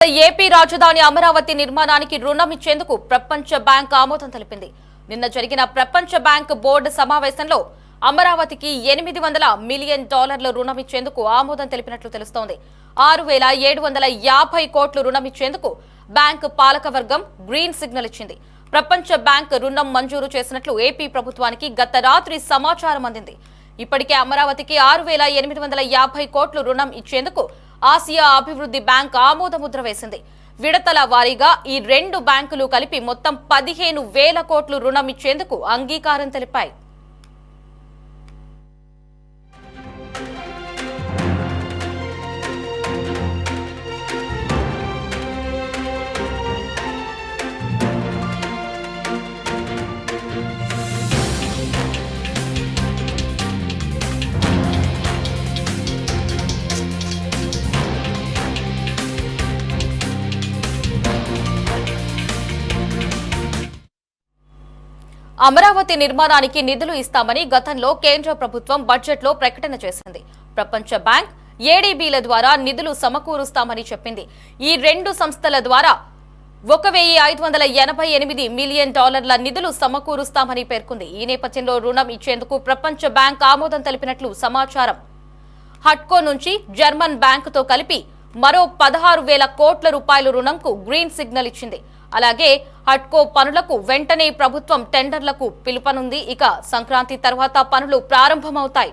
AP రాజధాని అమరావతి నిర్మాణానికి రుణం ఇచ్చేందుకు ప్రపంచ బ్యాంక్ ఆమోదం తెలిపింది. నిన్న జరిగిన ప్రపంచ బ్యాంక్ బోర్డు సమావేశంలో అమరావతికి $800 మిలియన్ రుణం ఇచ్చేందుకు ఆమోదం తెలిపినట్లు తెలుస్తోంది. 6,750 కోట్లు రుణం ఇచ్చేందుకు బ్యాంక్ పాలకవర్గం గ్రీన్ సిగ్నల్ ఇచ్చింది. ప్రపంచ బ్యాంక్ రుణం మంజూరు చేసినట్లు ఏపీ ప్రభుత్వానికి గత రాత్రి సమాచారం అందింది. ఇప్పటికే అమరావతికి 6,850 కోట్లు రుణం ఇచ్చేందుకు ఆసియా అభివృద్ధి బ్యాంక్ ఆమోదముద్ర వేసింది. విడతల వారీగా ఈ రెండు బ్యాంకులు కలిపి మొత్తం 15,000 కోట్లు రుణం ఇచ్చేందుకు అంగీకారం తెలిపాయి. అమరావతి నిర్మాణానికి నిధులు ఇస్తామని గతంలో కేంద్ర ప్రభుత్వం బడ్జెట్లో ప్రకటన చేసింది. ప్రపంచ బ్యాంక్, ఏడీబీల ద్వారా నిధులు సమకూరుస్తామని చెప్పింది. ఈ రెండు సంస్థల ద్వారా $1,588 మిలియన్ నిధులు సమకూరుస్తామని పేర్కొంది. ఈ నేపథ్యంలో రుణం ఇచ్చేందుకు ప్రపంచ బ్యాంక్ ఆమోదం తెలిపినట్లు సమాచారం. హట్కో నుంచి జర్మన్ బ్యాంకుతో కలిపి మరో 16,000 కోట్ల రూపాయల రుణంకు గ్రీన్ సిగ్నల్ ఇచ్చింది. అలాగే హట్కో పనులకు వెంటనే ప్రభుత్వం టెండర్లకు పిలుపనుంది. ఇక సంక్రాంతి తర్వాత పనులు ప్రారంభమవుతాయి.